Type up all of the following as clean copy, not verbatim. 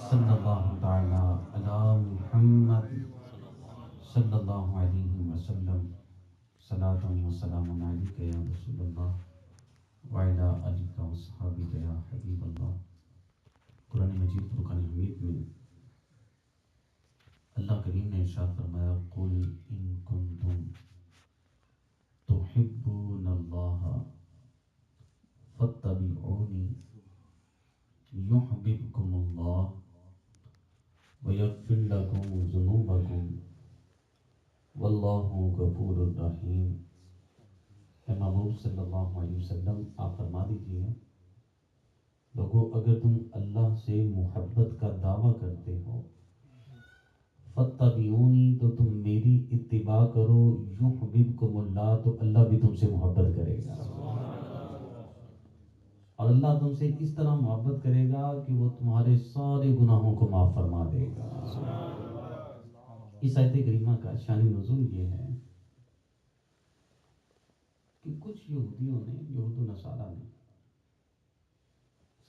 صلی اللہ تعالی علی محمد صلی اللہ علیہ وسلم صلاۃ و سلام علیک یا رسول اللہ وعلی آلک و صحابک یا حبیب اللہ۔ قرآن مجید فرقان حمید میں اللہ کریم نے ارشاد فرمایا قل ان کنتم تحبون اللہ فاتبعونی یحببکم اللہ وَيَغْفِرْ لَكُمْ ذُنُوبَكُمْ وَاللَّهُ غَفُورٌ رَحِيمٌ۔ اے محبوب صلی اللہ علیہ وسلم آپ فرما دیجئے لوگو اگر تم اللہ سے محبت کا دعویٰ کرتے ہو فَاتَّبِعُونِي تو تم میری اتباع کرو یحببکم اللہ تو اللہ بھی تم سے محبت کرے گا، اور اللہ تم سے اس طرح محبت کرے گا کہ وہ تمہارے سارے گناہوں کو معاف فرما دے گا۔ اس آیت کریمہ کا شان نزول یہ ہے کہ کچھ یہودیوں نے، یہود و نصارہ نے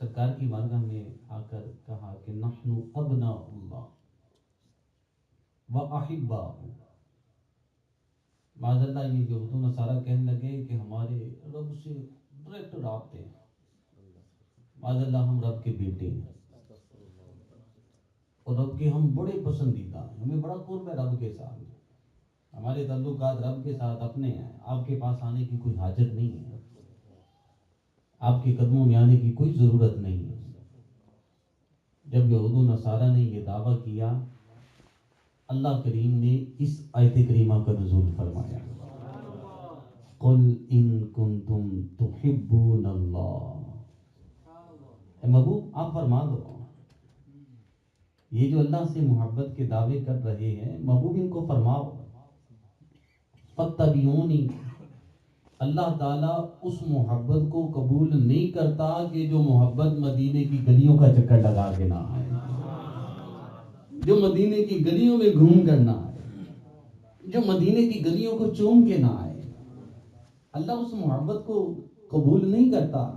سرکار کی بارگاہ میں آ کر کہا کہ نحن ابناء اللہ وَأَحِبَّاؤُ۔ معاذ اللہ یہ یہود و نصارہ کہنے لگے کہ ہمارے رب سے ڈائریکٹ رابطے ہیں، معاذ اللہ ہم رب کے بیٹے ہیں اور رب کے ہم بڑے پسندیدہ ہیں، ہمیں بڑا قرب ہے رب کے ساتھ، ہمارے تعلقات رب کے ساتھ اپنے ہیں، آپ کے پاس آنے کی کوئی حاجت نہیں ہے، آپ کے قدموں میں آنے کی کوئی ضرورت نہیں ہے۔ جب یہود و نصارہ نے یہ دعویٰ کیا اللہ کریم نے اس آیت کریمہ کا نزول فرمایا قل ان کنتم تحبون اللہ۔ اے محبوب آپ فرما دو یہ جو اللہ سے محبت کے دعوے کر رہے ہیں محبوب ان کو فرماؤ فَاتَّبِعُونِی، اللہ تعالیٰ اس محبت کو قبول نہیں کرتا کہ جو محبت مدینے کی گلیوں کا چکر لگا کے نہ آئے، جو مدینے کی گلیوں میں گھوم کر نہ آئے، جو مدینے کی گلیوں کو چوم کے نہ آئے، اللہ اس محبت کو قبول نہیں کرتا۔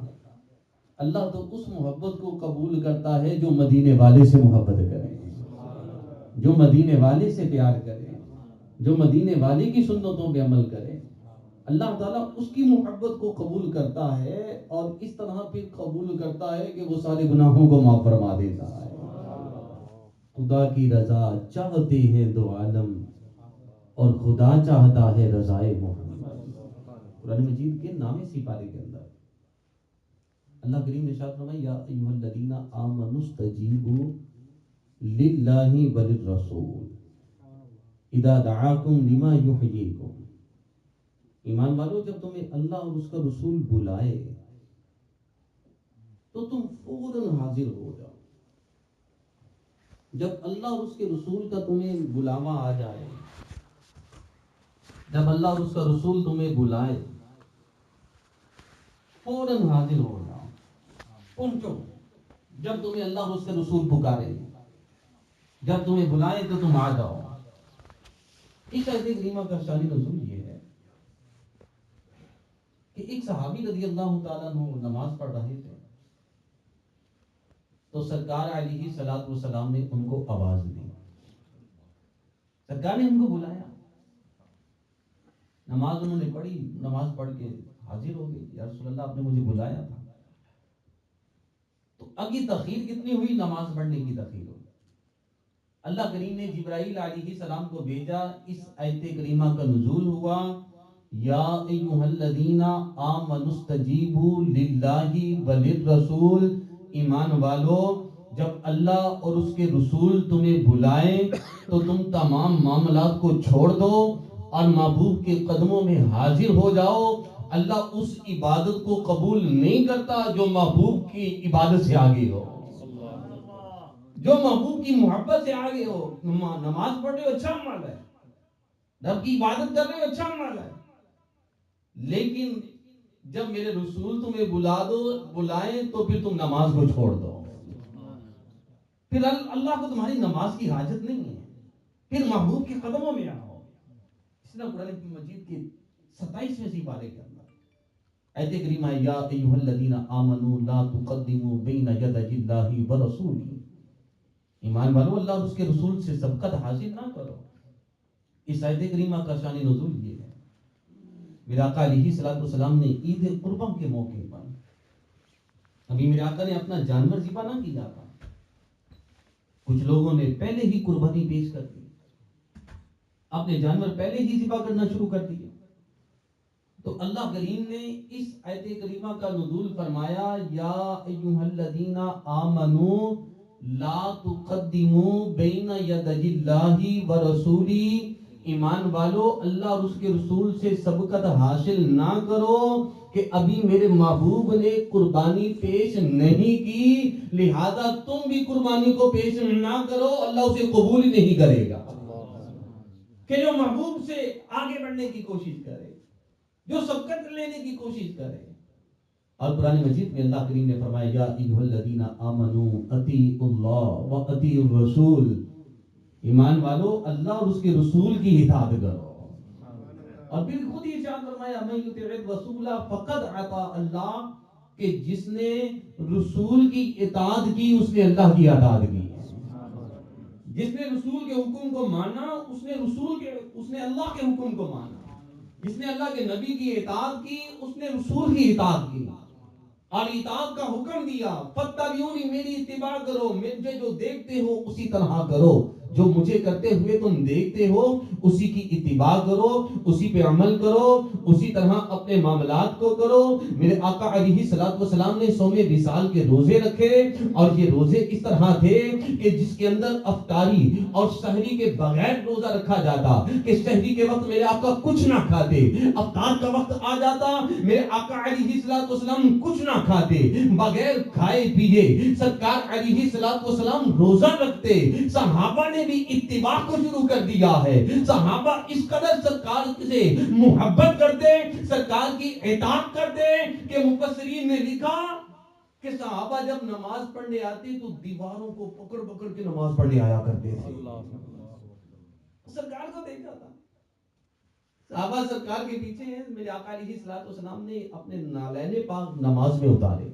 اللہ تو اس محبت کو قبول کرتا ہے جو مدینے والے سے محبت کرے، جو مدینے والے سے پیار کرے، جو مدینے والے کی سنتوں پہ عمل کرے، اللہ تعالیٰ اس کی محبت کو قبول کرتا ہے اور اس طرح پھر قبول کرتا ہے کہ وہ سارے گناہوں کو معاف فرما دیتا ہے۔ خدا کی رضا چاہتے ہیں دو عالم اور خدا چاہتا ہے رضائے محمد۔ قرآن مجید کے نام سپارے کے اندر اللہ کریم نے ارشاد فرمایا یا ایھا الذین آمنوا استجیبوا للہ وللرسول اذا دعاکم لما یحییکم۔ ایمان والو جب تمہیں اللہ اور اس کا رسول بلائے تو تم فوراً حاضر ہو جاؤ۔ جب اللہ اور اس کے رسول کا تمہیں بلاوا آ جائے، جب اللہ اور اس کا رسول تمہیں بلائے فوراً حاضر ہو جاؤ، پہنچو۔ جب تمہیں اللہ اور اس کے رسول پکارے، جب تمہیں بلائے تو تم آ جاؤ۔ اس آیت کریمہ کا شان نزول یہ ہے کہ ایک صحابی رضی اللہ تعالیٰ عنہ نماز پڑھ رہے تھے تو سرکار علیہ الصلوۃ والسلام نے ان کو آواز دی، سرکار نے ان کو بلایا، نماز انہوں نے پڑھی، نماز پڑھ کے حاضر ہو گئی، یا رسول اللہ آپ نے مجھے بلایا تھا۔ تو اب یہ تاخیر کتنی ہوئی؟ نماز پڑھنے کی تاخیر ہوئی۔ اللہ کریم نے جبرائیل علیہ السلام کو بھیجا، اس آیت کریمہ کا نزول ہوا یا ایھا الذین آمنوا استجیبوا للہ وللرسول۔ ایمان والو جب اللہ اور اس کے رسول تمہیں بلائیں تو تم تمام معاملات کو چھوڑ دو اور محبوب کے قدموں میں حاضر ہو جاؤ۔ اللہ اس عبادت کو قبول نہیں کرتا جو محبوب کی عبادت سے آگے ہو، جو محبوب کی محبت سے آگے ہو۔ نماز پڑھ رہے ہو اچھا عمل ہے، رب کی عبادت کر رہے ہو اچھا عمل ہے، لیکن جب میرے رسول تمہیں بلائیں تو پھر تم نماز کو چھوڑ دو۔ پھر اللہ کو تمہاری نماز کی حاجت نہیں ہے، پھر محبوب کے قدموں میں آؤ۔ اس طرح قرآن مجید کے 27ویں سپارے کے اندر آیت کریمہ یا ایھا الذین آمنوا لا تقدموا بین یدی اللہ ورسولہ۔ ایمان والو اللہ اور اس کے رسول سے سبقت حاصل نہ کرو. اس آیت کریمہ کا شان نزول یہ ہے. میرے آقا علیہ الصلوۃ والسلام نے عید قربان کے موقع پر ابھی میرے آقا نے اپنا جانور ذبح نہ کیا تھا. کچھ لوگوں نے پہلے ہی قربانی پیش کر دی, اپنے جانور پہلے ہی ذبح کرنا شروع کر دیا. تو اللہ کریم نے اس آیت کریمہ کا نزول فرمایا, یا ایھا الذین آمنوا لا تقدموا بین یدی اللہ ورسولہ. ایمان والو اللہ اور اس کے رسول سے سبقت حاصل نہ کرو کہ ابھی میرے محبوب نے قربانی پیش نہیں کی, لہذا تم بھی قربانی کو پیش نہ کرو, اللہ اسے قبول ہی نہیں کرے گا. کہ جو محبوب سے آگے بڑھنے کی کوشش کرے, جو سبقت لینے کی کوشش کرے. اور قرآن مجید میں اللہ کریم نے فرمایا, یا ایھا الذین آمنوا اطیعوا اللہ واطیعوا الرسول. ایمان والو اللہ اور اس کے رسول کی اطاعت کرو. اور پھر خود ہی ارشاد فرمایا, من یطع الرسول فقد اطاع اللہ, کہ جس نے رسول کی اطاعت کی اس نے اللہ کی اطاعت کی. جس نے رسول کے حکم کو مانا اس نے اللہ کے حکم کو مانا. جس نے اللہ کے نبی کی اطاعت کی اس نے رسول کی اطاعت کی. اور اطاعت کا حکم دیا, فاتبعونی, میری اتباع کرو, مجھے جو دیکھتے ہو اسی طرح کرو, جو مجھے کرتے ہوئے تم دیکھتے ہو اسی کی اتباع کرو, اسی پہ عمل کرو, اسی طرح اپنے معاملات کو کرو. میرے آقا علیہ الصلوۃ والسلام نے صوم وصال کے روزے رکھے, اور یہ روزے اس طرح تھے کہ جس کے اندر افطاری اور سحری کے بغیر روزہ رکھا جاتا, کہ سحری کے وقت میرے آقا کچھ نہ کھاتے, افطار کا وقت آ جاتا میرے آقا علیہ الصلوۃ والسلام کچھ نہ کھاتے, بغیر کھائے پیے سرکار علیہ الصلوۃ والسلام روزہ رکھتے. صحابہ نے بھی اتباع کو شروع کر دیا ہے. صحابہ اس قدر سرکار سے محبت کرتے, سرکار کی اطاعت کرتے کہ مفسرین نے لکھا کہ صحابہ جب نماز پڑھنے آتے تو دیواروں کو پکڑ پکڑ کے نماز پڑھنے آیا کرتے تھے. سرکار کو دیکھا تھا. صحابہ سرکار کے پیچھے ہیں. میرے آقا علیہ الصلوۃ والسلام نے اپنے نالین پاک نماز میں اتارے.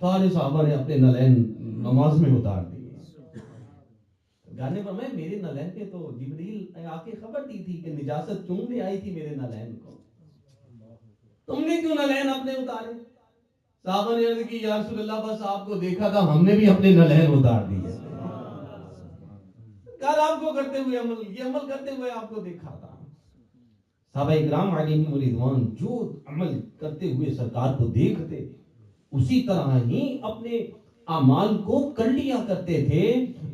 سارے صحابہ نے اپنے نالین نماز میں اتار دیے. گانے پر میں میرے نالین کے تو جبریل آ کے خبر دی تھی کہ نجاست چوننے آئی تھی میرے نالین کو, تم نے کیوں نالین اپنے اتارے؟ صحابہ نے عرض کی, یا رسول اللہ بس آپ کو دیکھا تھا, ہم نے بھی اپنے نالین اتار دیے. کل آپ کو کرتے ہوئے یہ عمل کرتے ہوئے آپ کو دیکھا تھا. صحابہ اکرام علیہم الرضوان جو عمل کرتے ہوئے سرکار کو دیکھتے اسی طرح ہی اپنے اعمال کو کر لیا کرتے تھے.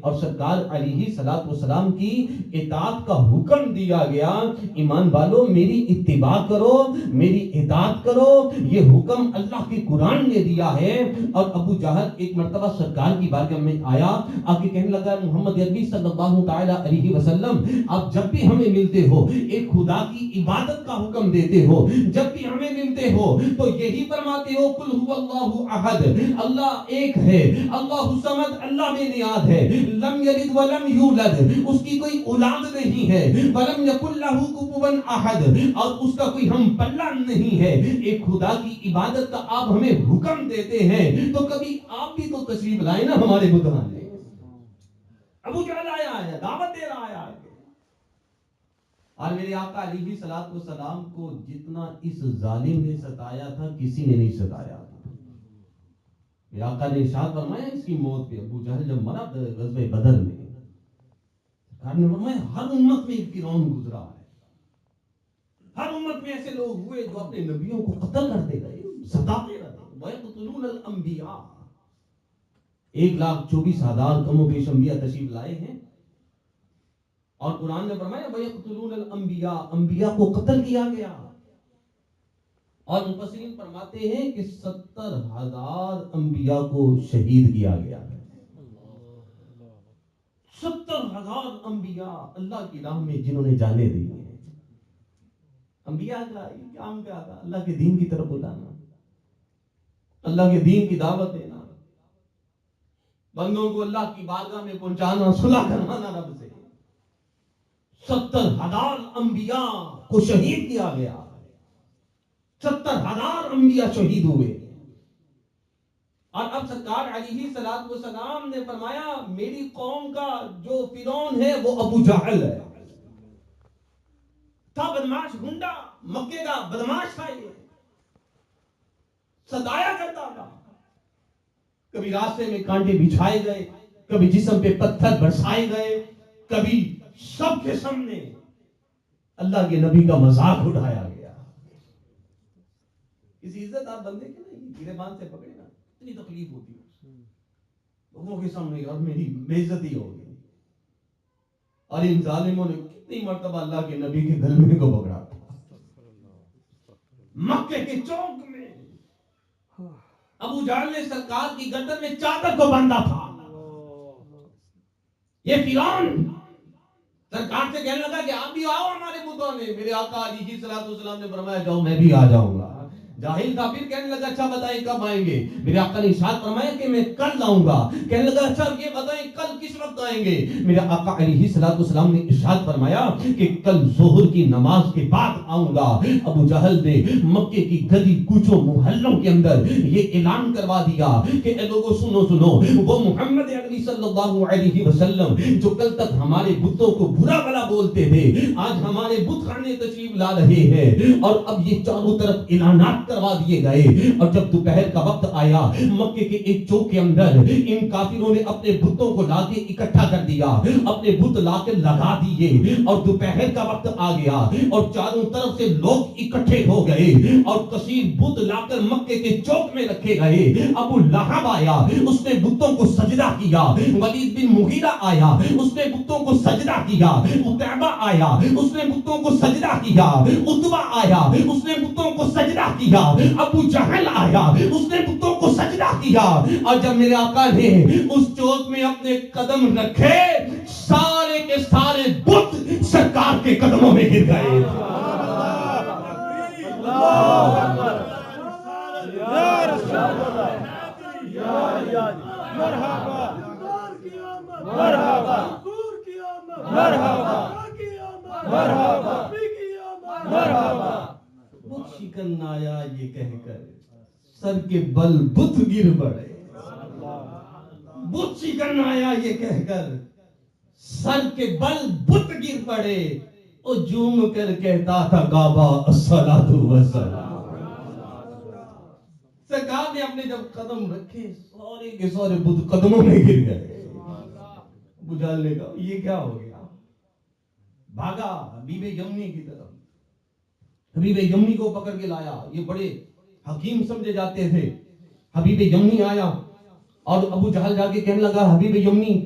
اور سرکار علیہ الصلوۃ والسلام کی اطاعت کا حکم دیا گیا. ایمان والو میری اتباع کرو, میری اطاعت کرو, یہ حکم اللہ کے قرآن نے دیا ہے. اور ابو جہل ایک مرتبہ سرکار کی بارگاہ میں آیا, آ کے کہنے لگا, محمد عربی صلی اللہ تعالی علیہ وسلم آپ جب بھی ہمیں ملتے ہو ایک خدا کی عبادت کا حکم دیتے ہو, جب بھی ہمیں ملتے ہو تو یہی فرماتے ہو, قل هو اللہ احد, اللہ ایک ہے, اللہ الصمد, اللہ بے نیاز ہے, لم یلد ولم یولد, اس کی کوئی اولاد نہیں ہے, ولم یکن لہ کفوا احد, اور اس کا کوئی ہم پلہ نہیں ہے. ایک خدا کی عبادت کا آپ ہمیں حکم دیتے ہیں تو کبھی آپ بھی تو تشریف لائیں نا ہمارے بدھانے. ابو جہل آیا ہے, دعوت دے رہا ہے. اور میرے آقا علیہ الصلوۃ والسلام کو جتنا اس ظالم نے ستایا تھا کسی نے نہیں ستایا تھا. میرے آقا نے ارشاد فرمایا اس کی موت پہ, ابو جہل جب مرا غزوہ بدر میں, سرکار نے فرمایا ہر امت میں ایک فرعون گزرا ہے, ہر امت میں ایسے لوگ ہوئے جو اپنے نبیوں کو قتل کرتے گئے, ستاتے رہے. وَيَقْتُلُونَ الْأَنْبِيَاءَ, 1,24,000 کم و بیش انبیاء تشریف لائے ہیں. اور قرآن نے فرمایا وَيَقْتُلُونَ الْأَنْبِيَاءَ, انبیاء کو قتل کیا گیا. اور مفسرین فرماتے ہیں کہ 70,000 انبیاء کو شہید کیا گیا ہے. 70,000 انبیاء اللہ کی راہ میں جنہوں نے جانیں دی ہیں. انبیاء کا کام کیا تھا؟ اللہ کے دین کی طرف بلانا, اللہ کے دین کی دعوت دینا, بندوں کو اللہ کی بارگاہ میں پہنچانا, صلح کروانا رب سے. 70,000 انبیاء کو شہید کیا گیا. 70,000 انبیاء شہید ہوئے. اور اب سرکار علیہ الصلوۃ والسلام نے فرمایا میری قوم کا جو فرعون ہے وہ ابو جہل ہے، تھا بدماش گنڈا، مکے کا بدماش تھا، یہ ستایا کرتا تھا، کبھی راستے میں کانٹے بچھائے گئے، کبھی جسم پہ پتھر برسائے گئے، کبھی سب کے سامنے اللہ کے نبی کا مذاق اٹھایا گیا۔ کسی عزت آپ بندے کے نہیں گرے بان سے پکڑے نا، اتنی تکلیف ہوتی ہے لوگوں کے سامنے، اور میری بے عزتی ہو گئی۔ اور ان ظالموں نے کتنی مرتبہ اللہ کے نبی کے گلے کو پکڑا تھا، مکے کے چوک میں ابو جہل نے سرکار کی گردن میں چادر کو باندھا تھا۔ یہ فرعون سرکار سے کہنے لگا کہ آپ بھی آؤ ہمارے بتوں نے، میرے آقا علیہ الصلوۃ والسلام نے فرمایا جاؤ میں بھی آ جاؤں گا۔ جاہل تھا، پھر کہنے لگا اچھا بتائیں کب آئیں گے؟ میرے آقا نے ارشاد فرمایا کہ میں کل آؤں گا۔ کہنے لگا اچھا یہ بتائیں کل کس وقت آئیں گے؟ میرے آقا علیہ الصلوۃ والسلام نے ارشاد فرمایا کہ کل ظہر کی نماز کے بعد آؤں گا۔ ابو جہل نے مکے کی گلی کوچوں محلوں کے اندر یہ اعلان کروا دیا کہ اے لوگوں سنو سنو، وہ محمد عربی صلی اللہ علیہ وسلم جو کل تک ہمارے بتوں کو برا بھلا بولتے تھے، آج ہمارے بت خانے تشریف لا رہے ہیں، اور اب یہ چاروں طرف اعلانات کروا دیے گئے۔ اور جب دوپہر کا وقت آیا، مکے کے ایک چوک کے اندر ان کافروں نے اپنے بتوں کو لا کے اکٹھا کر دیا، اپنے بت لا کے لگا دیے، اور دوپہر کا وقت آ گیا اور چاروں طرف سے لوگ اکٹھے ہو گئے اور کثیر بت لا کر مکے کے چوک میں رکھے گئے۔ ابو لہب آیا، اس نے بتوں کو سجدہ کیا، ولید بن مغیرہ آیا، اس نے بتوں کو سجدہ کیا، عتیبہ آیا، اس نے بتوں کو سجدہ کیا، عتبہ آیا، اس نے بتوں کو سجدہ کیا، ابو جہل آیا، اس نے بتوں کو سجدہ کیا۔ اور جب میرے آقا نے اس چوک میں اپنے قدم رکھے، سارے کے سارے بت سرکار کے قدموں میں گر گئے۔ بت شکن آیا یہ کہہ کر سر کے بل بت گر پڑے، بت شکن آیا یہ کہہ کر سر کے بل بت گر پڑے، او جھوم کر کہتا تھا کعبہ الصلاۃ والسلام۔ سرکار نے اپنے جب قدم رکھے، سارے کے سارے بت قدموں میں گر گئے۔ ابو جہل نے کہا یہ کیا ہو گیا؟ بھاگا حبیب یمنی کی طرف، حبیب یمنی کو پکڑ کے لایا، یہ بڑے حکیم سمجھے جاتے تھے۔ حبیب یمنی آیا اور ابو جہل جا کے کہنے لگا حبیب یمنی،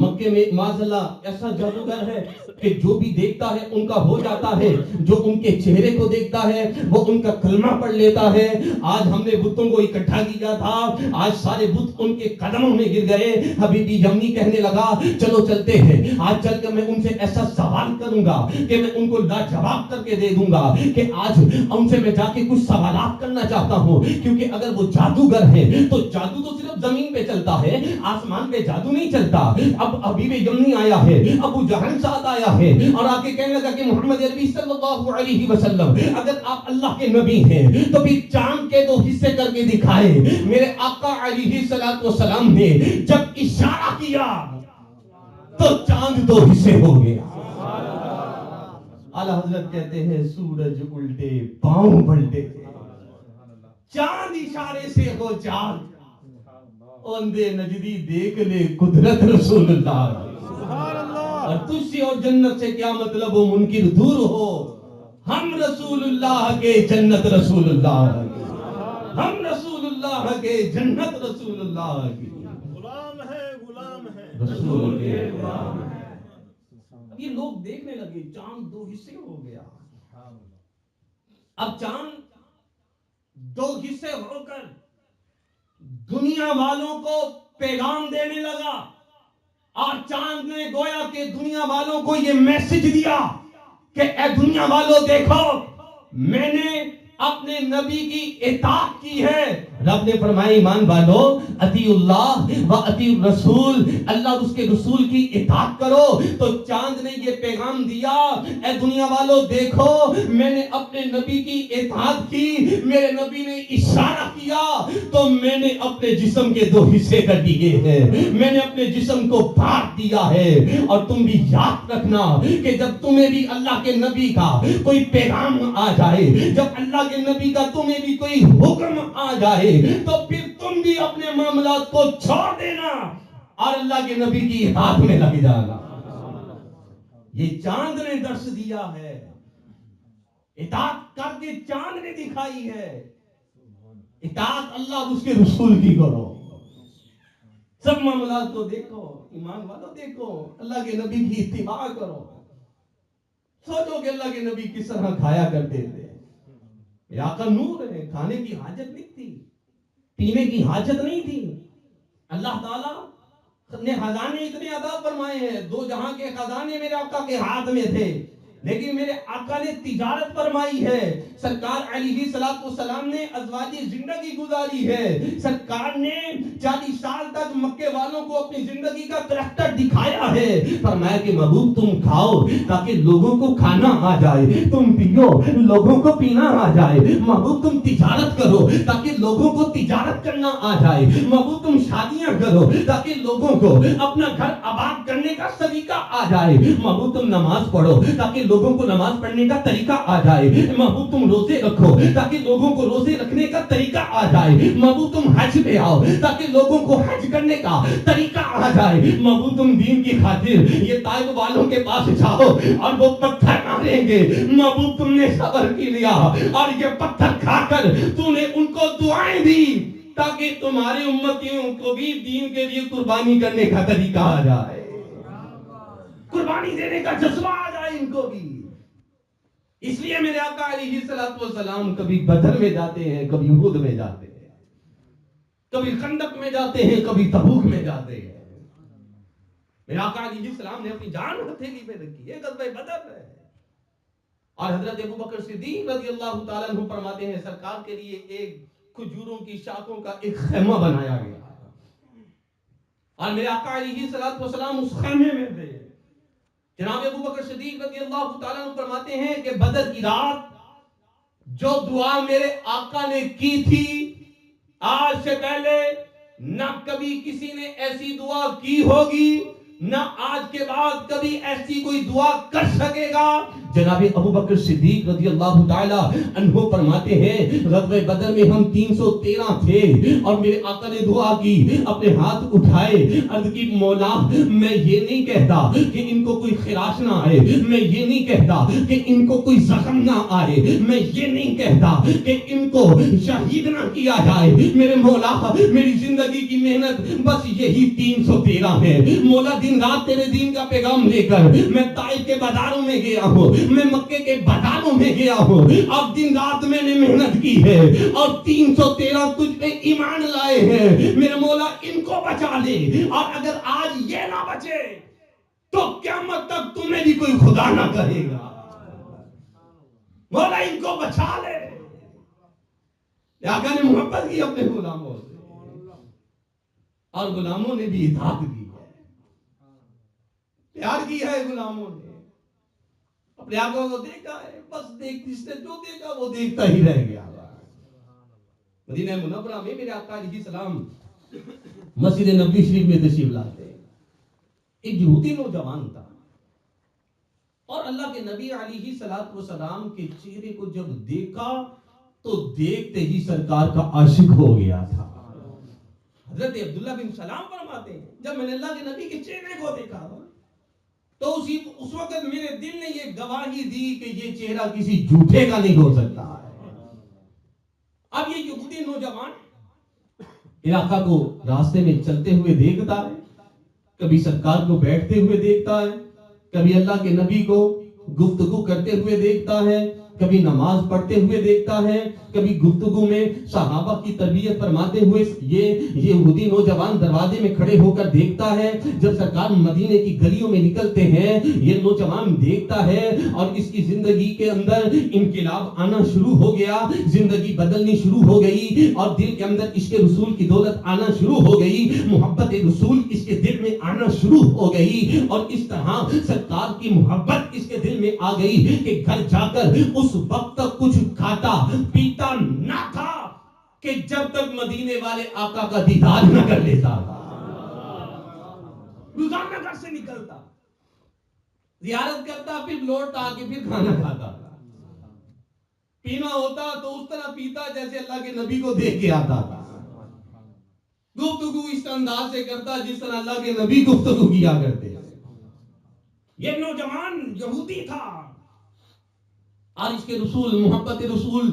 مکے میں معاذ اللہ ایسا جادوگر ہے کہ جو بھی دیکھتا ہے ان کا ہو جاتا ہے، جو ان کے چہرے کو دیکھتا ہے وہ ان کا کلمہ پڑھ لیتا ہے۔ آج ہم نے بتوں کو اکٹھا کیا تھا، آج سارے بت ان کے قدموں میں گر گئے۔ حبیب یمنی کہنے لگا چلو چلتے ہیں، آج چل کر میں ان سے ایسا سوال کروں گا کہ میں ان کو لاجواب کر کے دے دوں گا، کہ آج ان سے میں جا کے کچھ سوالات کرنا چاہتا ہوں، کیونکہ اگر وہ جادوگر ہے تو جادو تو صرف زمین پہ چلتا ہے، آسمان پہ جادو نہیں چلتا۔ اب حبیب یمنی آیا ہے، ابو جہل ساتھ آیا ہے، اور آ کے کہنے لگا کہ محمد عربی صلی اللہ علیہ وسلم اگر آپ اللہ کے نبی ہیں تو بھی چاند کے دو حصے کر کے دکھائے۔ میرے آقا علیہ الصلوۃ والسلام نے جب اشارہ کیا تو چاند دو حصے ہو گیا۔ اعلیٰ حضرت کہتے ہیں سورج الٹے پاؤں پلٹے، چاند اشارے سے ہو چاند، اندھے نجدی دیکھ لے قدرت رسول اللہ۔ اور تجھ سے اور جنت سے کیا مطلب ہو منکر دور ہو، ہم رسول اللہ کے جنت رسول اللہ کی، ہم رسول اللہ کے جنت رسول اللہ کی، غلام ہے غلام ہے رسول کے غلام ہے۔ اب یہ لوگ دیکھنے لگے چاند دو حصے ہو گیا۔ اب چاند دو حصے ہو کر دنیا والوں کو پیغام دینے لگا، اور چاند نے گویا کہ دنیا والوں کو یہ میسج دیا کہ اے دنیا والوں دیکھو، میں نے اپنے نبی کی اطاعت کی ہے، رب نے فرمایا ایمان والو اطیع اللہ و اطیع الرسول، اللہ اور اس کے رسول کی اطاعت کرو. تو چاند نے یہ پیغام دیا، اے دنیا والو دیکھو میں نے اپنے نبی کی اطاعت کی، میرے نبی نے اشارہ کیا تو میں نے اپنے جسم کے 2 حصے کر دیے ہیں، میں نے اپنے جسم کو بانٹ دیا ہے. اور تم بھی یاد رکھنا کہ جب تمہیں بھی اللہ کے نبی کا کوئی پیغام آ جائے، جب اللہ کے نبی کا تمہیں بھی کوئی حکم آ جائے تو پھر تم بھی اپنے معاملات کو چھوڑ دینا اور اللہ کے نبی کی اطاعت میں لگ جانا. یہ چاند نے درس دیا ہے، اطاعت کر کے چاند نے دکھائی ہے. اطاعت اللہ اور اس کے رسول کی کرو. سب معاملات کو دیکھو، ایمان والو دیکھو، اللہ کے نبی کی اتباع کرو. سوچو کہ اللہ کے نبی کس طرح کھایا کرتے تھے. میرے آقا نور ہے، کھانے کی حاجت نہیں تھی، پینے کی حاجت نہیں تھی. اللہ تعالیٰ نے خزانے اتنے عطا فرمائے ہیں، 2 جہاں کے خزانے میرے آقا کے ہاتھ میں تھے، لیکن میرے آقا نے تجارت فرمائی ہے. سرکار علیہ السلام نے ازواجی زندگی گزاری ہے. سرکار نے 40 سال تک مکے والوں کو اپنی زندگی کا کریکٹر دکھایا ہے. فرمایا کہ محبوب تم کھاؤ تاکہ لوگوں کو کھانا آ جائے، تم پیو لوگوں کو پینا آ جائے. محبوب تم تجارت کرو تاکہ لوگوں کو تجارت کرنا آ جائے. محبوب تم شادیاں کرو تاکہ لوگوں کو اپنا گھر آباد کرنے کا طریقہ آ جائے. محبوب تم نماز پڑھو تاکہ لوگوں کو نماز پڑھنے کا طریقہ آ جائے. محبوب تم روزے رکھو تاکہ لوگوں کو روزے رکھنے کا طریقہ آ جائے. محبوب تم حج پہ آؤ تاکہ لوگوں کو حج کرنے کا طریقہ آ جائے. محبوب تم دین کی خاطر یہ طائف والوں کے پاس جاؤ اور وہ پتھر ماریں گے. محبوب تم نے صبر کی لیا اور یہ پتھر کھا کر تو نے ان کو دعائیں دی تاکہ تمہارے امتیوں کو بھی دین کے لیے قربانی کرنے کا طریقہ آ جائے، قربانی دینے کا جذبہ آ جائے ان کو بھی. اس لیے میرے آقا علیہ السلام کبھی بدر میں جاتے ہیں، کبھی احد میں جاتے ہیں، کبھی خندق میں جاتے ہیں، کبھی تبوک میں جاتے ہیں. میرے آقا علیہ السلام نے اپنی جان ہتھیلی پہ رکھی ہے، غزوہ بدر ہے. اور حضرت ابوبکر صدیق رضی اللہ تعالیٰ عنہ فرماتے ہیں سرکار کے لیے ایک کھجوروں کی شاخوں کا ایک خیمہ بنایا گیا اور میرے آقا علیہ السلام اس خیمے میں تھے. جناب ابوبکر صدیق رضی اللہ تعالیٰ عنہ فرماتے ہیں کہ بدر کی رات جو دعا میرے آقا نے کی تھی آج سے پہلے نہ کبھی کسی نے ایسی دعا کی ہوگی، نہ آج کے بعد کبھی ایسی کوئی دعا کر سکے گا. جناب ابوبکر صدیق رضی اللہ تعالی عنہ فرماتے ہیں غزوہ بدر میں ہم 313 تھے اور میرے آقا نے دعا کی، اپنے ہاتھ اٹھائے، عرض کی مولا میں یہ نہیں کہتا کہ ان کو کوئی خراش نہ آئے، میں یہ نہیں کہتا کہ ان کو کوئی زخم نہ آئے، میں یہ نہیں کہتا کہ ان کو شہید نہ کیا جائے. میرے مولا میری زندگی کی محنت بس یہی 313 ہے. مولا دن رات تیرے دین کا پیغام لے کر میں طائف کے بازاروں میں گیا ہوں، میں مکے کے بازاروں میں گیا ہوں، اب دن رات میں نے محنت کی ہے اور 313 تجھ پہ ایمان لائے ہیں. میرے مولا ان کو بچا لے، اور اگر آج یہ نہ بچے تو قیامت تک تمہیں بھی کوئی خدا نہ کہے گا. مولا ان کو بچا لے. آقا نے محبت کی اپنے غلاموں سے اور غلاموں نے بھی اطاعت کی ہے، پیار کیا ہے. غلاموں نے اپنے آقا کو دیکھا ہے، بس جس نے جو دیکھا وہ دیکھتا ہی رہ گیا. مدینہ منورہ میں میرے آقا علیہ السلام مسجد نبوی شریف میں تشریف لاتے ہیں. ایک یہودی نوجوان تھا اور اللہ کے نبی علیہ السلام کے چہرے کو جب دیکھا تو دیکھتے ہی سرکار کا عاشق ہو گیا تھا. حضرت عبداللہ بن سلام فرماتے ہیں جب میں نے اللہ کے نبی کے چہرے کو دیکھا تو اس وقت میرے دل نے یہ گواہی دی کہ یہ چہرہ کسی جھوٹے کا نہیں ہو سکتا ہے. اب یہ یہودی نوجوان علاقہ کو راستے میں چلتے ہوئے دیکھتا ہے، کبھی سرکار کو بیٹھتے ہوئے دیکھتا ہے، کبھی اللہ کے نبی کو گفتگو کرتے ہوئے دیکھتا ہے. کبھی نماز پڑھتے ہوئے دیکھتا ہے، کبھی گفتگو میں صحابہ کی تربیت فرماتے ہوئے یہ یہودی نوجوان دروازے میں کھڑے ہو کر دیکھتا ہے۔ جب سرکار مدینے کی گلیوں میں نکلتے ہیں، یہ نوجوان دیکھتا ہے اور اس کی زندگی کے اندر انقلاب آنا شروع ہو گیا، زندگی بدلنی شروع ہو گئی اور دل کے اندر عشق رسول کی دولت آنا شروع ہو گئی، محبت رسول اس کے دل میں آنا شروع ہو گئی، اور اس طرح سرکار کی محبت اس کے دل میں آ گئی کہ گھر جا کر اس وقت تک کچھ کھاتا پیتا نہ تھا کہ جب تک مدینے والے آقا کا دیدار نہ کر لیتا تھا۔ روزانہ گھر سے نکلتا، زیارت کرتا، پھر لوٹتا کہ پھر کھانا کھاتا، پینا ہوتا تو اس طرح پیتا جیسے اللہ کے نبی کو دیکھ کے آتا تھا، گفتگو اس انداز سے کرتا جس طرح اللہ کے نبی گفتگو کیا کرتے۔ یہ نوجوان یہودی تھا اور اس کے رسول، محبت رسول،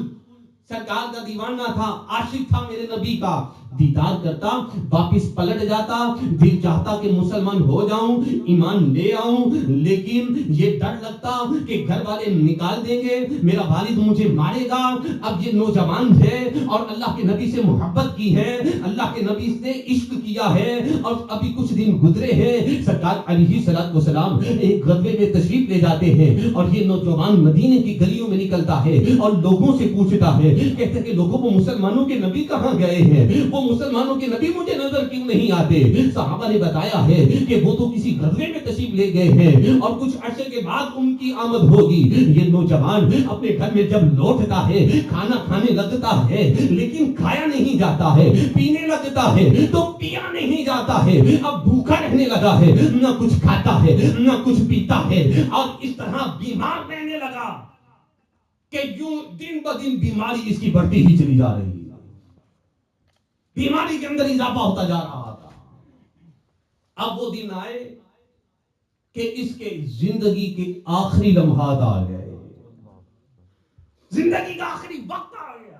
سرکار کا دیوانہ تھا، عاشق تھا میرے نبی کا، دیدار کرتا، واپس پلٹ جاتا، دل چاہتا کہ مسلمان ہو جاؤں، ایمان لے آؤں، لیکن یہ ڈر لگتا کہ گھر والے نکال دیں گے، میرا والد مجھے مارے گا۔ اب یہ نوجوان ہے اور اللہ کے نبی سے محبت کی ہے، اللہ کے نبی سے عشق کیا ہے، اور ابھی کچھ دن گزرے ہیں، سرکار علیہ السلام ایک غزوے میں تشریف لے جاتے ہیں اور یہ نوجوان مدینے کی گلیوں میں نکلتا ہے اور لوگوں سے پوچھتا ہے، کہتے ہیں کہ لوگوں کو مسلمانوں کے نبی کہاں گئے ہیں، وہ مسلمانوں کے نبی مجھے نظر کیوں نہیں آتے؟ صحابہ نے بتایا ہے کہ وہ تو کسی غزوے میں تشریف لے گئے ہیں اور کچھ عرصے کے بعد ان کی آمد ہوگی۔ یہ نوجوان اپنے گھر میں جب لوٹتا ہے، کھانا کھانے لگتا ہے لیکن کھایا نہیں جاتا ہے، پینے لگتا ہے تو پیا نہیں جاتا ہے، اب بھوکا رہنے لگا ہے، نہ کچھ کھاتا ہے نہ کچھ پیتا ہے، اور اس طرح بیمار رہنے لگا کہ یوں دن بدن بیماری اس کی بڑھتی ہی چلی جا رہی ہے، بیماری کے اندر اضافہ ہوتا جا رہا تھا۔ اب وہ دن آئے کہ اس کے زندگی کے آخری لمحات آ گئے، زندگی کا آخری وقت آ گیا۔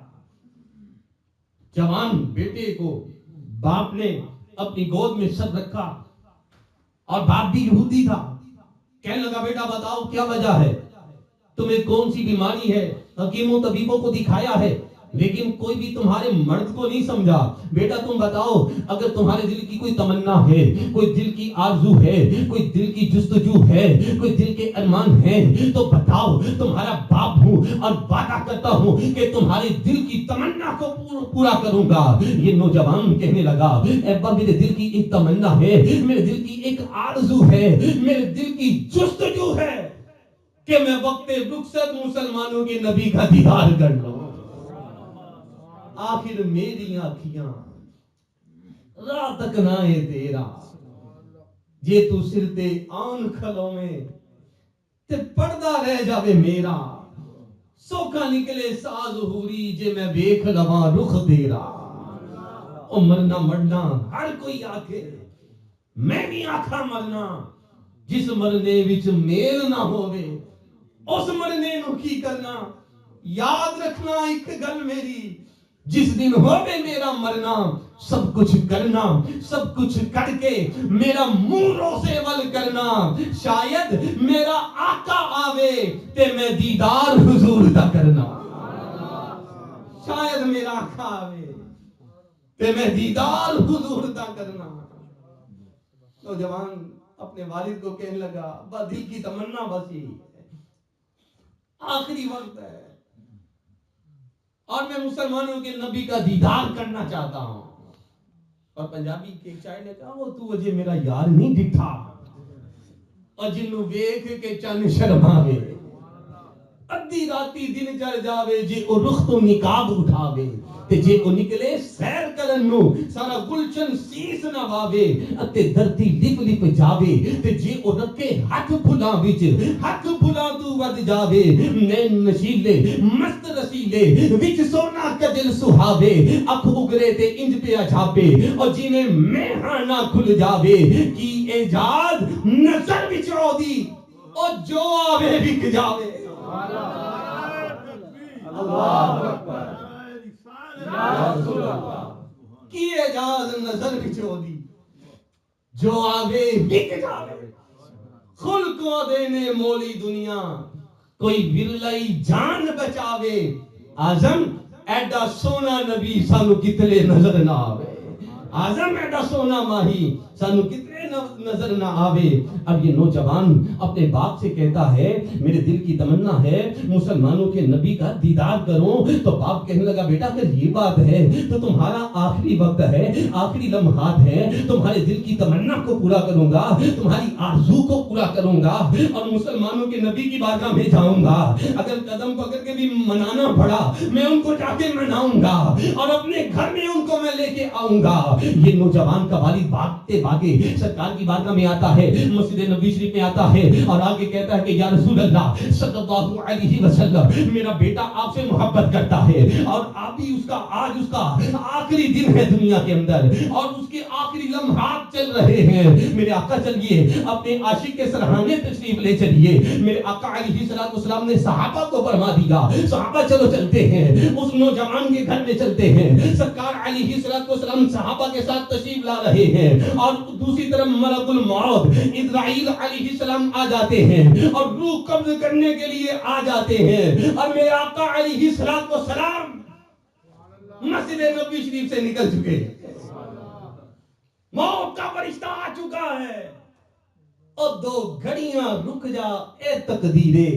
جوان بیٹے کو باپ نے اپنی گود میں سر رکھا اور باپ بھی یہودی تھا، کہنے لگا بیٹا بتاؤ کیا وجہ ہے، تمہیں کون سی بیماری ہے، حکیموں طبیبوں کو دکھایا ہے لیکن کوئی بھی تمہارے مرض کو نہیں سمجھا، بیٹا تم بتاؤ اگر تمہارے دل کی کوئی تمنا ہے، کوئی دل کی آرزو ہے، کوئی دل کی جستجو ہے، کوئی دل کے ارمان ہے تو بتاؤ، تمہارا باپ ہوں اور وعدہ کرتا ہوں کہ تمہارے دل کی تمنا کو پورا کروں گا۔ یہ نوجوان کہنے لگا اے ابا میرے دل کی ایک تمنا ہے، میرے دل کی ایک آرزو ہے، میرے دل کی جستجو ہے کہ میں وقت رخصت مسلمانوں کے نبی کا دیدار کر لوں۔ آخر میری آنکھیاں رات تک نائے تیرا، جے تو سرتے آن کھلوں میں تے پردہ رہ جاوے میرا، سوکھا نکلے ساز ہوری جے میں ویکھ لواں رخ تیرا۔ او مرنا مرنا ہر کوئی آکھے، میں بھی آکھا مرنا، جس مرنے وچ میل نہ ہووے اس مرنے نو کی کرنا۔ یاد رکھنا ایک گل میری، جس دن ہووے میرا مرنا، سب کچھ کرنا، سب کچھ کر کے میرا منہ روسے ول کرنا، شاید میرا آقا آوے تے میں دیدار حضور دا کرنا، شاید میرا آقا آوے تے میں دیدار حضور دا کرنا۔ نوجوان اپنے والد کو کہنے لگا ابا دل کی تمنا بس یہی ہے، آخری وقت ہے اور میں مسلمانوں کے نبی کا دیدار کرنا چاہتا ہوں۔ اور پنجابی کے شاعر نے کہا وہ تو اجے میرا یار نہیں ڈٹھا، اور جنوں ویکھ کے چن شرماوے، ادھی راتی دن چڑھ جاوے جے او رخ تو نقاب اٹھاوے، تے جے او نکلے سیر کرن نو سارا گلشن سیس نہ واوے، اتے دھرتی لپ لپ جاوے، تے جے او رکھے ہاتھ پھلاں وچ ہاتھ پھلاں تو ود جاوے، نین نشیلے مست رسیلے وچ سونا کجل سہاوے، اکھ اگرے تے انج پیا چھاپے اور جینے میہانا کھل جاوے، کی اعجاز نظر وچ عودی اور جو آوے وک جاوے۔ اللہ اکبر یا رسول اللہ، کی اعجاز نظر بچو دی جو آوے بک جاوے، خلقوں دینے مولی دنیا کوئی ورلائی جان بچاوے آزم ایڈا سونا نبی سانو کتنے نظر نہ آوے آزم ایڈا سونا ماہی سانو کتنے نظر نہ آوے اب یہ نوجوان اپنے باپ سے کہتا ہے میرے دل کی تمنا ہے مسلمانوں کے نبی کا دیدار کروں تو باپ کہنے لگا بیٹا اگر یہ بات ہے تو تمہارا آخری وقت ہے آخری لمحات ہے تمہارے دل کی تمنا کو پورا کروں گا تمہاری آرزو کو پورا کروں گا اور مسلمانوں کے نبی کی بارگاہ میں جاؤں گا اگر قدم پکڑ کے بھی منانا پڑا میں ان کو جا کے مناؤں گا اور اپنے گھر میں ان کو میں لے کے آؤں گا یہ نوجوان کا والد بھاگتے بھاگے سرکار کی بارگاہ میں آتا ہے مسجد نبوی شریف میں آتا ہے اور آگے کہتا ہے کہ یا رسول اللہ صلی اللہ علیہ وسلم میرا بیٹا آپ سے محبت کرتا ہے اور آپ بھی اس کا آج اس کا آخری دن ہے دنیا کے اندر اور اس کے آخری لمحات چل رہے ہیں میرے آقا چلیے اپنے عاشق کے سرحانے تشریف لے چلیے میرے آقا علیہ السلام نے صحابہ کو فرما دیا صحابہ چلو چلتے ہیں اس نوجوان کے گھر میں چلتے ہیں سرکار علیہ السلام صحابہ کے ساتھ تشریف لا رہے ہیں اور دوسری طرف ملک الموت اسرائیل علیہ السلام آ جاتے ہیں اور روح قبض کرنے کے لیے آ جاتے ہیں اور میرے آقا علیہ السلام مسجد نبوی شریف سے نکل چکے موت کا فرشتہ آ چکا ہے اور 2 گھڑیاں رک جا اے تقدیرے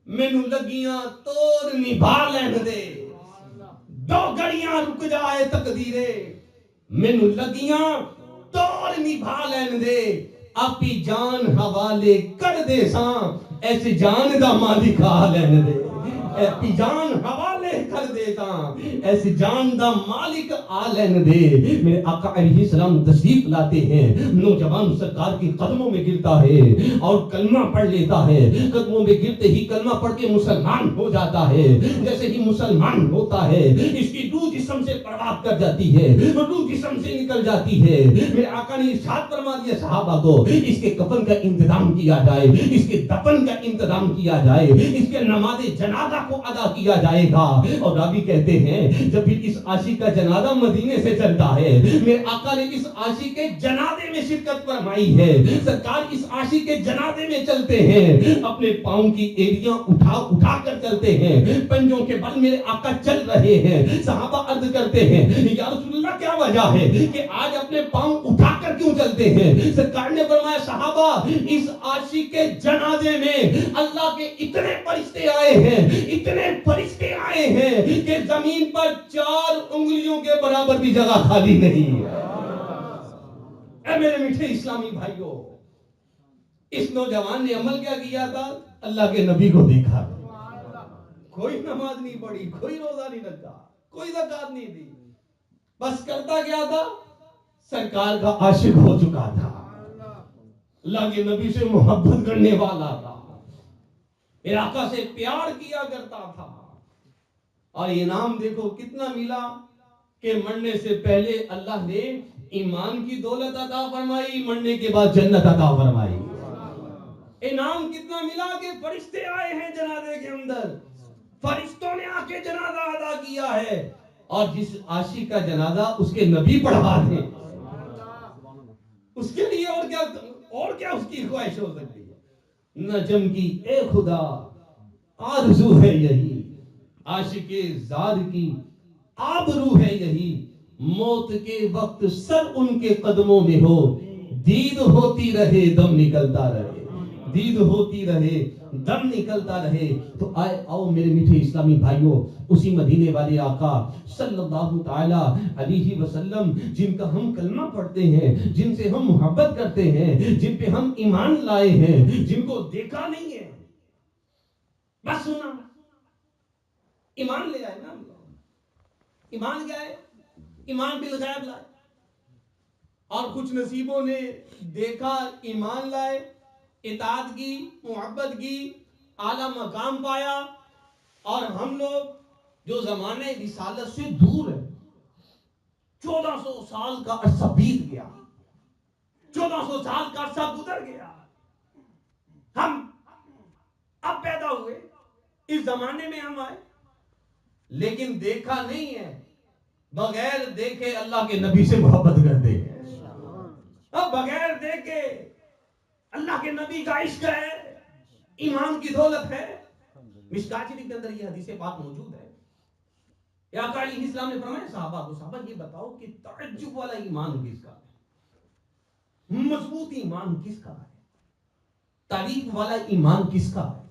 مینوں لگیاں توڑ نبھا لین دے 2 گھڑیاں رک جا اے تقدیرے مینوں لگیاں توڑ نبھا لین دے اپی جان حوالے کر دے ساں ایسے جان دا مالک آ لین دے اپی جان حوالے کر دیتا ایسے جان دا مالک آ لین دے میرے آقا علیہ السلام تشریف لاتے ہیں نوجوان سرکار کی قدموں میں گرتا ہے اور کلمہ پڑھ لیتا ہے قدموں میں گرتے ہی کلمہ پڑھ کے مسلمان ہو جاتا ہے جیسے ہی مسلمان ہوتا ہے اس کی روح جسم سے پرواز کر جاتی ہے روح جسم سے نکل جاتی ہے میرے آقا نے ارشاد فرما دیا صحابہ کو اس کے کفن کا انتظام کیا جائے اس کے دفن کا انتظام کیا جائے اس کے نماز جنازہ کو ادا کیا جائے گا اور راوی کہتے ہیں جب پھر اس عاشق کا جنازہ مدینے سے چلتا ہے میرے آقا نے اس عاشق کے جنازے میں شرکت فرمائی ہے سرکار اس عاشق کے جنازے میں چلتے ہیں اپنے پاؤں کی ایڑیاں اٹھا کر چلتے ہیں پنجوں کے بل میرے آقا چل رہے ہیں صحابہ عرض کرتے ہیں یا رسول اللہ کیا وجہ ہے کہ آج اپنے پاؤں اٹھا کر کیوں چلتے ہیں سرکار نے فرمایا صحابہ اس عاشق کے جنازے میں اللہ کے اتنے فرشتے آئے ہیں اتنے فرشتے آئے ہیں کہ زمین پر 4 انگلیوں کے برابر بھی جگہ خالی نہیں ہے اے میرے میٹھے اسلامی بھائیوں اس نوجوان نے عمل کیا کیا تھا اللہ کے نبی کو دیکھا کوئی نماز نہیں پڑھی کوئی روزہ نہیں رکھا کوئی زکات نہیں دی بس کرتا کیا تھا سرکار کا عاشق ہو چکا تھا اللہ کے نبی سے محبت کرنے والا تھا علاقہ سے پیار کیا کرتا تھا اور انعام دیکھو کتنا ملا کہ مرنے سے پہلے اللہ نے ایمان کی دولت عطا فرمائی مرنے کے بعد جنت عطا فرمائی انعام کتنا ملا کہ فرشتے آئے ہیں جنازے کے اندر فرشتوں نے آ کے جنازہ ادا کیا ہے اور جس عاشق کا جنازہ اس کے نبی پڑھا دے اس کے لیے اور کیا اس کی خواہش ہو سکتی ہے نجم کی اے خدا آرزو ہے یہی عاشق زار کی آبرو ہے یہی موت کے وقت سر ان کے قدموں میں ہو دید ہوتی رہے دم نکلتا رہے دید ہوتی رہے دم نکلتا رہے تو آؤ میرے میٹھے اسلامی بھائیوں اسی مدینے والے آقا صلی اللہ تعالی علیہ وسلم جن کا ہم کلمہ پڑھتے ہیں جن سے ہم محبت کرتے ہیں جن پہ ہم ایمان لائے ہیں جن کو دیکھا نہیں ہے بس سنا ایمان لے آئے نا ایمان کیا ہے ایمان بالغیب لائے اور کچھ نصیبوں نے دیکھا ایمان لائے اطاعت کی محبت کی اعلیٰ مقام پایا اور ہم لوگ جو زمانے رسالت سے دور ہے 1400 سال کا عرصہ بیت گیا 1400 سال کا عرصہ گزر گیا ہم اب پیدا ہوئے اس زمانے میں ہم آئے لیکن دیکھا نہیں ہے بغیر دیکھے اللہ کے نبی سے محبت کرتے ہیں اب بغیر دیکھے اللہ کے نبی کا عشق ہے ایمان کی دولت ہے. مشکات شریف کے اندر یہ حدیث پاک موجود ہے. یا آقا علیہ السلام نے فرمایا صحابہ کو، صحابہ یہ بتاؤ کہ تعجب والا ایمان کس کا ہے، مضبوط ایمان کس کا ہے، تعریف والا ایمان کس کا ہے،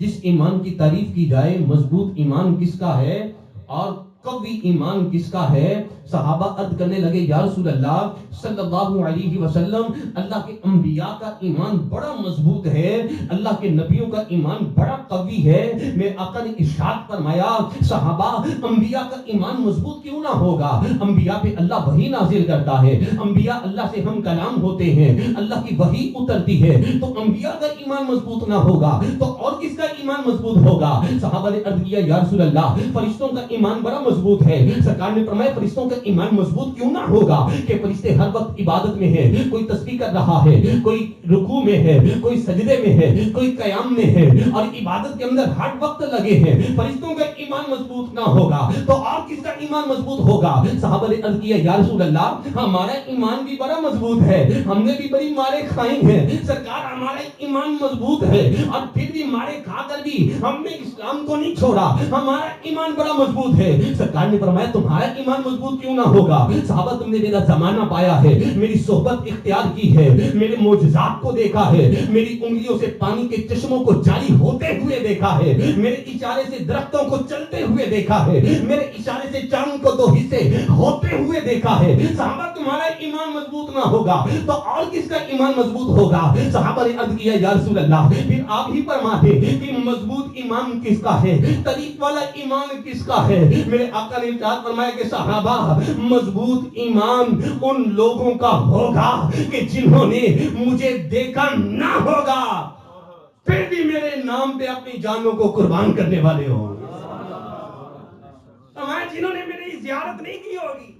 جس ایمان کی تعریف کی جائے مضبوط ایمان کس کا ہے اور قوی ایمان کس کا ہے. صحابہ عرض کرنے لگے یا رسول اللہ صلی اللہ علیہ وسلم، اللہ کے انبیاء کا ایمان بڑا مضبوط ہے، اللہ کے نبیوں کا ایمان بڑا قوی ہے. میرے آقا نے ارشاد فرمایا صحابہ انبیاء کا ایمان مضبوط کیوں نہ ہوگا، انبیاء پہ اللہ وحی نازل کرتا ہے، انبیاء اللہ سے ہم کلام ہوتے ہیں، اللہ کی وحی اترتی ہے، تو انبیاء کا ایمان مضبوط نہ ہوگا تو اور کس کا ایمان مضبوط ہوگا. صحابہ نے عرض کیا یا رسول اللہ فرشتوں کا ایمان بڑا مضبوط ہے. سرکار نے فرمایا فرشتوں کا ایمان مضبوط کیوں نہ ہوگا کہ فرشتے ہر وقت عبادت میں ہے، کوئی تسبیح کر رہا ہے، کوئی رکوع میں ہے، کوئی سجدے میں ہے، کوئی قیام میں ہے اور عبادت کے اندر ہر وقت لگے ہیں. فرشتوں کا ایمان مضبوط نہ ہوگا تو اور کس کا ایمان مضبوط ہوگا. صحابہ نے عرض کیا یا رسول اللہ ہمارا ایمان بھی بڑا مضبوط ہے، ہم نے بھی بڑی مارے کھائی ہیں، سرکار ہمارا ایمان مضبوط ہے اور پھر بھی مارے کھا کر بھی ہم نے اسلام کو نہیں چھوڑا، ہمارا ایمان بڑا مضبوط ہے. سرکار نے فرمایا تمہارا ایمان مضبوط کیوں نہ ہوگا. صحابہ تم نے میرا زمانہ پایا ہے، میری صحبت اختیار کی ہے، میرے معجزات کو دیکھا ہے، میری انگلیوں سے پانی کے چشموں کو جاری ہوتے ہوئے دیکھا ہے، میرے اشارے سے درختوں کو چلتے ہوئے دیکھا ہے، میرے اشارے سے چاند کو 2 حصے ہوتے ہوئے دیکھا ہے. صحابہ تمہارا ایمان مضبوط نہ ہوگا تو اور کس کا ایمان مضبوط ہوگا. صحابہ نے عرض کیا یا رسول اللہ پھر آپ ہی فرما دیں کہ مضبوط ایمان کس کا ہے، طریق والا ایمان کس کا ہے. میرے آقا نے ارشاد فرمایا کہ صحابہ مضبوط ایمان ان لوگوں کا ہوگا کہ جنہوں نے مجھے دیکھا نہ ہوگا پھر بھی میرے نام پہ اپنی جانوں کو قربان کرنے والے ہوں. جنہوں نے میری زیارت نہیں کی ہوگی،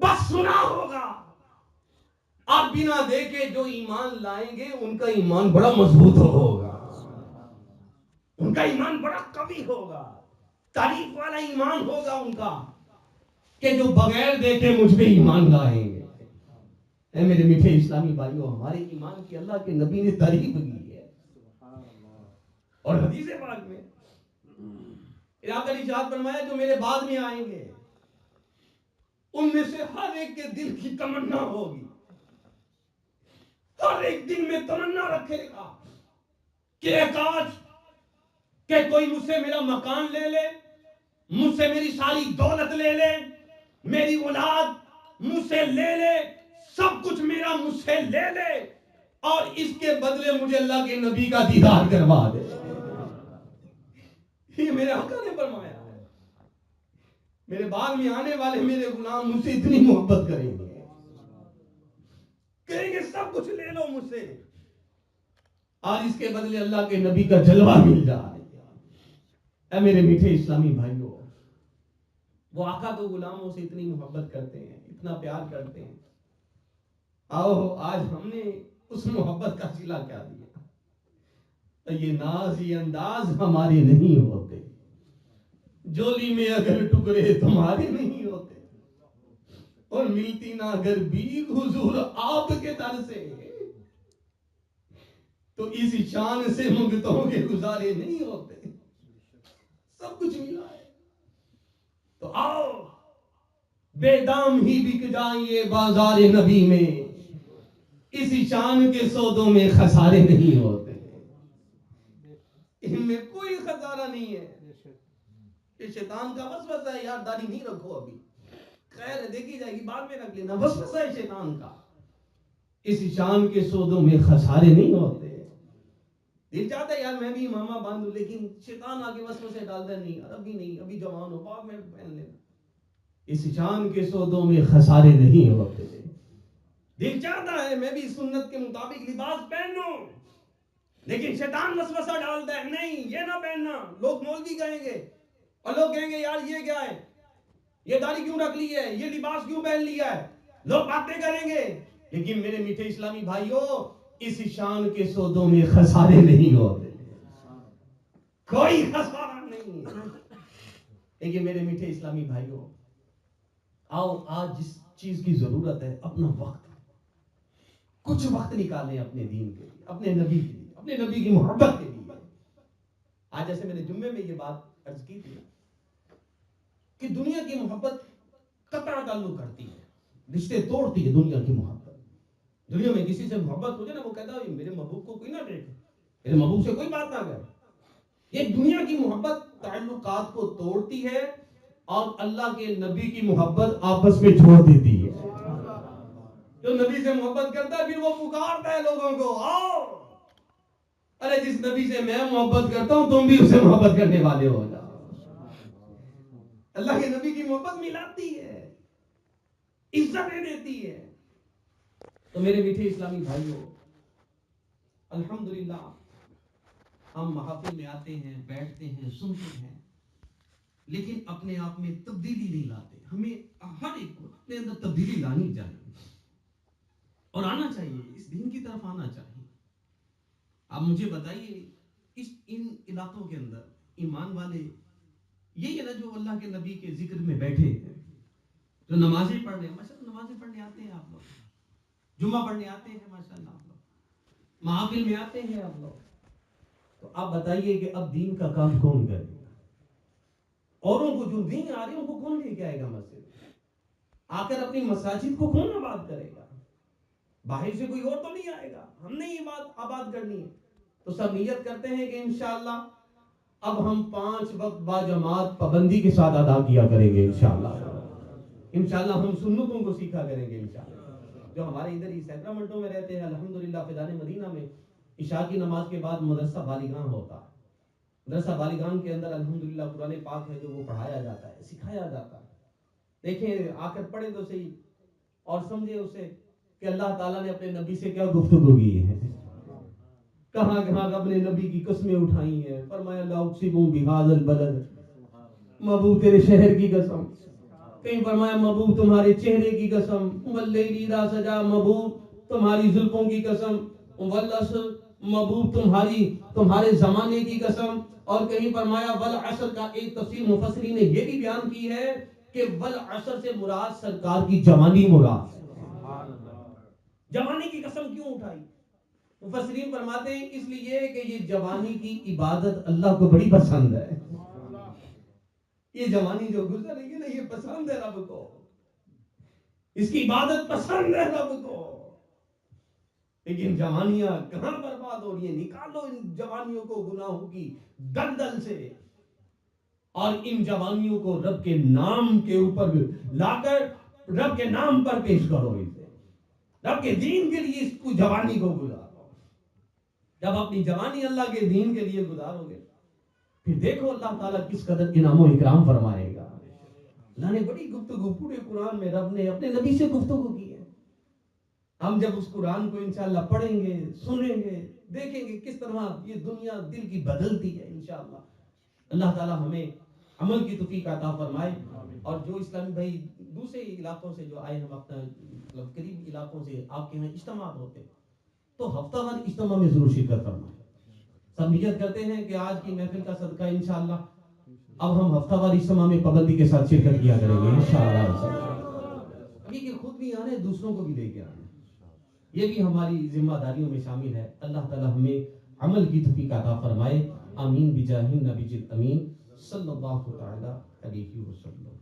بس سنا ہوگا اور بنا دیکھے جو ایمان لائیں گے ان کا ایمان بڑا مضبوط ہوگا، ان کا ایمان بڑا قوی ہوگا، تعریف والا ایمان ہوگا ان کا کہ جو بغیر دیکھے مجھ پہ ایمان لائیں گے. اے میرے میٹھے اسلامی بھائیوں، ہمارے ایمان کی اللہ کے نبی نے تعریف کی ہے اور حدیث پاک میں علاقہ ارشاد فرمایا جو میرے بعد میں آئیں گے ان میں سے ہر ایک کے دل کی تمنا ہوگی، ہر ایک دل میں تمنا رکھے گا کہ کاش کہ کوئی مجھ سے میرا مکان لے لے، مجھ سے میری ساری دولت لے لے، میری اولاد مجھ سے لے لے، سب کچھ میرا مجھ سے لے لے اور اس کے بدلے مجھے اللہ کے نبی کا دیدار کروا دے. یہ میرے آقا نے فرمایا ہے. میرے بعد میں آنے والے میرے غلام مجھ سے اتنی محبت کریں گے، کہیں گے سب کچھ لے لو مجھ سے اور اس کے بدلے اللہ کے نبی کا جلوہ مل جائے. اے میرے میٹھے اسلامی بھائیوں، وہ آقا تو غلاموں سے اتنی محبت کرتے ہیں، اتنا پیار کرتے ہیں. آؤ آج ہم نے اس محبت کا صلہ کیا دیا. یہ ناز یہ انداز ہمارے نہیں ہوتے، جولی میں اگر ٹکڑے تمہارے نہیں ہوتے اور ملتی نہ اگر بھیک حضور آپ کے در سے تو اس شان سے منگتوں کے گزارے نہیں ہوتے. سب کچھ ملا ہے تو آؤ بے دام ہی بک جائیے بازار نبی میں، اس شان کے سودوں میں خسارے نہیں ہوتے. ان میں کوئی خسارہ نہیں ہے. یہ شیطان کا وسوسہ ہے، یار داڑھی نہیں رکھو ابھی، خیر دیکھی جائے گی بعد میں رکھ لینا، وسوسہ ہے شیطان کا. اس شان کے سودوں میں خسارے نہیں ہوتے. دل چاہتا ہے یار میں بھی امامہ باندھوں، لیکن شیطان آگے وسوسے ڈالتا ہے نہیں یار ابھی نہیں، ابھی جوان ہو بعد میں پہن لینا. اس شان کے سودوں میں خسارے نہیں ہوتے. دل چاہتا ہے میں بھی سنت کے مطابق لباس پہن لوں، لیکن شیطان وسوسہ ڈالتا ہے نہیں یہ نہ پہننا، لوگ مولوی کہیں گے اور لوگ کہیں گے یار یہ کیا ہے، یہ داڑھی کیوں رکھ لی ہے، یہ لباس کیوں پہن لیا ہے، لوگ باتیں کریں گے. لیکن میرے میٹھے اسلامی بھائیوں، اس شان کے سودوں میں خسارے نہیں ہوتے، کوئی خسارہ نہیں. لیکن میرے میٹھے اسلامی بھائیوں، آؤ آج جس چیز کی ضرورت ہے اپنا وقت، کچھ وقت نکالیں اپنے دین کے لیے، اپنے نبی کے لیے، اپنے نبی کی محبت کے لیے. آج جیسے میں نے جمعے میں یہ بات عرض کی تھی کہ دنیا کی محبت قطع تعلق کرتی ہے, رشتے توڑتی ہے دنیا کی محبت. دنیا میں کسی سے محبت ہو جائے نا, وہ کہتا ہے میرے محبوب کو کوئی نہ دیکھے, میرے محبوب سے کوئی بات نہ کرے. یہ دنیا کی محبت تعلقات کو توڑتی ہے اور اللہ کے نبی کی محبت آپس میں جوڑ دیتی ہے. جو نبی سے محبت کرتا ہے پھر وہ پکارتا ہے لوگوں کو, آؤ, ارے جس نبی سے میں محبت کرتا ہوں تم بھی اس سے محبت کرنے والے ہو جاؤ. اللہ کے نبی کی محبت ملاتی ہے, عزتیں دیتی ہے. تو میرے میٹھے اسلامی بھائیوں, الحمدللہ ہم محافل میں آتے ہیں, بیٹھتے ہیں, سنتے ہیں, لیکن اپنے آپ میں تبدیلی نہیں لاتے. ہمیں ہر ایک کو اپنے اندر تبدیلی لانی چاہیے اور آنا چاہیے, اس دین کی طرف آنا چاہیے. آپ مجھے بتائیے ان علاقوں کے اندر ایمان والے یہی ہے نا جو اللہ کے نبی کے ذکر میں بیٹھے ہیں, جو نمازیں پڑھ رہے ہیں, ماشاءاللہ نمازیں پڑھنے آتے ہیں آپ لوگ, جمعہ پڑھنے آتے ہیں ماشاءاللہ آپ لوگ, محافل میں آتے ہیں آپ لوگ. تو آپ بتائیے کہ اب دین کا کام کون کرے گا؟ اوروں کو جو دین آ رہے ہیں ان کو کون لے کے آئے گا مسجد؟ آ کر اپنی مساجد کو کون آباد کرے گا؟ باہر سے کوئی اور تو نہیں آئے گا, ہم نے یہ بات آباد کرنی ہے. تو سب نیت کرتے ہیں کہ انشاءاللہ اب ہم 5 وقت با جماعت پابندی کے ساتھ ادا کیا کریں گے. انشاءاللہ ہم سنتوں کو سیکھا کریں گے. انشاءاللہ جو ہمارے ادھر ہی سیکرامنٹو میں رہتے ہیں, الحمدللہ فیضان مدینہ میں عشاء کی نماز کے بعد مدرسہ بالغان ہوتا ہے. مدرسہ بالغان کے اندر الحمدللہ قرآن پاک ہے جو وہ پڑھایا جاتا ہے, سکھایا جاتا ہے. دیکھیں آ کر پڑھیں تو صحیح اور سمجھے اسے کہ اللہ تعالیٰ نے اپنے نبی سے کیا گفتگو کی ہے, کہاں کہاں اپنے نبی کی قسمیں اٹھائی ہیں. فرمایا لا اقسم بہذا البلد, محبوب تیرے شہر کی قسم. کہیں فرمایا محبوب تمہارے چہرے کی قسم, واللیل اذا سجا, محبوب تمہاری زلفوں کی قسم, والعصر محبوب تمہارے زمانے کی قسم. اور کہیں فرمایا والعصر کا ایک تفسیر مفسرین نے یہ بھی بیان کی ہے کہ والعصر سے مراد سرکار کی جوانی مراد. جوانی کی قسم کیوں اٹھائی؟ مفسرین فرماتے ہیں اس لیے کہ یہ جوانی کی عبادت اللہ کو بڑی پسند ہے. یہ جوانی جو گزر رہی ہے نا, یہ پسند ہے رب کو, اس کی عبادت پسند ہے رب کو. لیکن جوانیاں کہاں برباد ہو رہی ہیں. نکالو ان جوانیوں کو گناہوں کی دلدل سے اور ان جوانیوں کو رب کے نام کے اوپر لا کر رب کے نام پر پیش کرو. اسے رب کے دین کے لیے اس کو جوانی کو گزارو. جب اپنی جوانی اللہ کے دین کے لیے گزارو گے پھر دیکھو اللہ تعالیٰ کس قدر انعام و اکرام فرمائے گا. اللہ نے بڑی گفتگو پورے قرآن میں رب نے اپنے نبی سے گفتگو کی ہے. ہم جب اس قرآن کو انشاءاللہ پڑھیں گے, سنیں گے, دیکھیں گے کس طرح یہ دنیا دل کی بدلتی ہے. انشاءاللہ اللہ تعالیٰ ہمیں عمل کی توفیق عطا فرمائے. اور جو اسلامی بھائی دوسرے علاقوں سے جو آئے, ہم اپنا قریب علاقوں سے آپ کے یہاں اجتماعات ہوتے تو ہفتہ وار اجتماع میں ضرور شرکت فرمائیں. سب نیت کرتے ہیں کہ آج کی محفل کا صدقہ انشاءاللہ اب ہم ہفتہ وار اجتماع میں پابندی کے ساتھ شرکت کیا کریں گے انشاءاللہ. یہ کہ خود بھی آنے, دوسروں کو بھی لے کے آنے, یہ بھی ہماری ذمہ داریوں میں شامل ہے. اللہ تعالی ہمیں عمل کی توفیق عطا فرمائے. آمین بجاہ النبی الامین صلی اللہ تعالی علیہ وسلم.